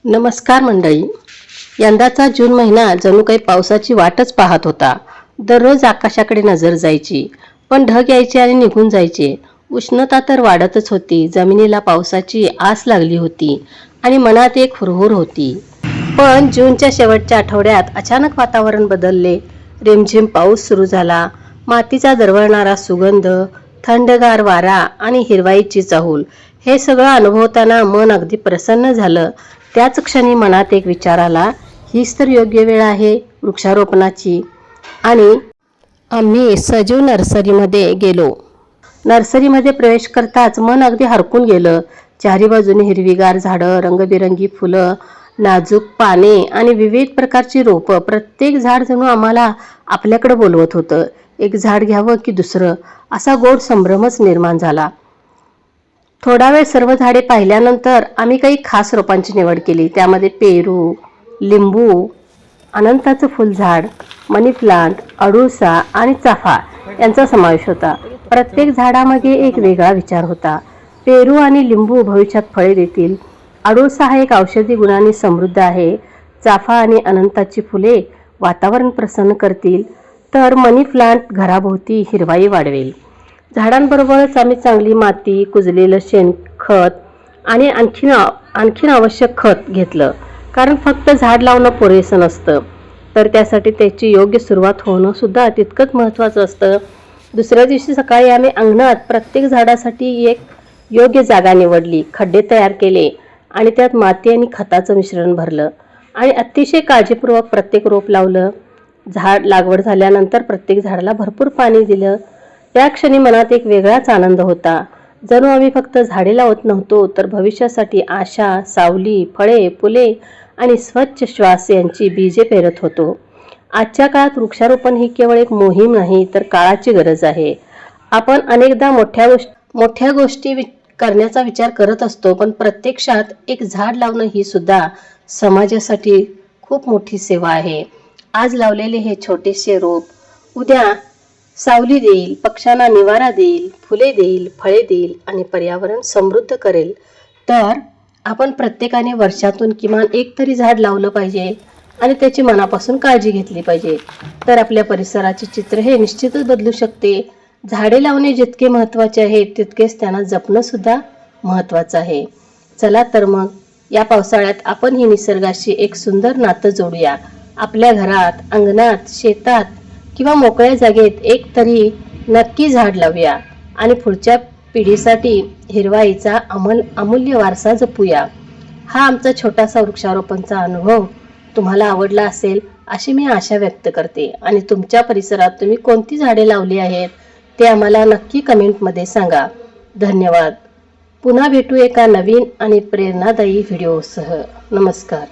नमस्कार मंडळी. यंदाचा जून महिना जणू काही पावसाची वाटच पाहत होता. दररोज आकाशाकडे नजर जायची, पण ढग यायचे आणि निघून जायचे. उष्णता तर वाढतच होती. जमिनीला पावसाची आस लागली होती आणि मनात एक हुरहुर होती. पण जूनच्या शेवटच्या आठवड्यात अचानक वातावरण बदलले. रिमझिम पाऊस सुरू झाला. मातीचा दरवळणारा सुगंध, थंडगार वारा आणि हिरवाईची चाहूल हे सगळं अनुभवताना मन अगदी प्रसन्न झालं. त्याच क्षणी मनात एक विचार आला, हीच तर योग्य वेळ आहे वृक्षारोपणाची. आणि आम्ही सजीव नर्सरीमध्ये गेलो. नर्सरीमध्ये प्रवेश करताच मन अगदी हरपून गेलं. चारी बाजूने हिरवीगार झाडं, रंगबिरंगी फुलं, नाजूक पाने आणि विविध प्रकारची रोपं. प्रत्येक झाड जणू आम्हाला आपल्याकडे बोलवत होतं. एक झाड घ्यावं की दुसरं, असा गोड संभ्रमच निर्माण झाला. थोडा वेळ सर्व झाडे पाहिल्यानंतर आम्ही काही खास रोपांची निवड केली. त्यामध्ये पेरू, लिंबू, अनंताचं फुलझाड, मनी प्लांट, अडुळसा आणि चाफा यांचा समावेश होता. प्रत्येक झाडामागे एक वेगळा विचार होता. पेरू आणि लिंबू भविष्यात फळे देतील. अडुळसा हा एक औषधी गुणांनी समृद्ध आहे. चाफा आणि अनंताची फुले वातावरण प्रसन्न करतील, तर मनी प्लांट घराभोवती हिरवाई वाढवेल. झाडांबरोबरच आम्ही चांगली माती, कुजलेलं शेणखत आणि आणखीन आवश्यक खत घेतलं. कारण फक्त झाड लावणं पुरेसं नसतं, तर त्यासाठी त्याची योग्य सुरुवात होणं सुद्धा तितकंच महत्त्वाचं असतं. दुसऱ्या दिवशी सकाळी आम्ही अंगणात प्रत्येक झाडासाठी एक योग्य जागा निवडली. खड्डे तयार केले आणि त्यात माती आणि खताचं मिश्रण भरलं आणि अतिशय काळजीपूर्वक प्रत्येक रोप लावलं. झाड लागवड झाल्यानंतर प्रत्येक झाडाला भरपूर पाणी दिलं. त्या क्षणी मनात एक वेगळाच आनंद होता. जणू आम्ही फक्त झाडे लावत नव्हतो, तर भविष्यासाठी आशा, सावली, फळे, फुले आणि स्वच्छ श्वास यांची बीजे पेरत होतो. आजच्या काळात वृक्षारोपण ही केवळ एक मोहीम नाही, तर काळाची गरज आहे. आपण अनेकदा मोठ्या गोष्टी करण्याचा विचार करत असतो, पण प्रत्यक्षात एक झाड लावणं ही सुद्धा समाजासाठी खूप मोठी सेवा आहे. आज लावलेले हे छोटेसे रोप उद्या सावली देईल, पक्ष्यांना निवारा देईल, फुले देईल, फळे देईल आणि पर्यावरण समृद्ध करेल. तर आपण प्रत्येकाने वर्षातून किमान एक तरी झाड लावलं पाहिजे आणि त्याची मनापासून काळजी घेतली पाहिजे. तर आपल्या परिसराचे चित्र हे निश्चितच बदलू शकते. झाडे लावणे जितके महत्त्वाचे आहे, तितकेच त्यांना जपणं सुद्धा महत्त्वाचं आहे. चला तर मग या पावसाळ्यात आपण ही निसर्गाशी एक सुंदर नातं जोडूया. आपल्या घरात, अंगणात, शेतात किंवा मोकळ्या जागेत एक तरी नक्की झाड लावूया आणि पुढच्या पिढीसाठी हिरवाईचा अमूल्य वारसा जपूया. हा आमचा छोटासा वृक्षारोपणचा अनुभव तुम्हाला आवडला असेल अशी मी आशा व्यक्त करते. आणि तुमच्या परिसरात तुम्ही कोणती झाडे लावली आहेत ते आम्हाला नक्की कमेंटमध्ये सांगा. धन्यवाद. पुन्हा भेटू एका नवीन आणि प्रेरणादायी व्हिडिओसह. नमस्कार.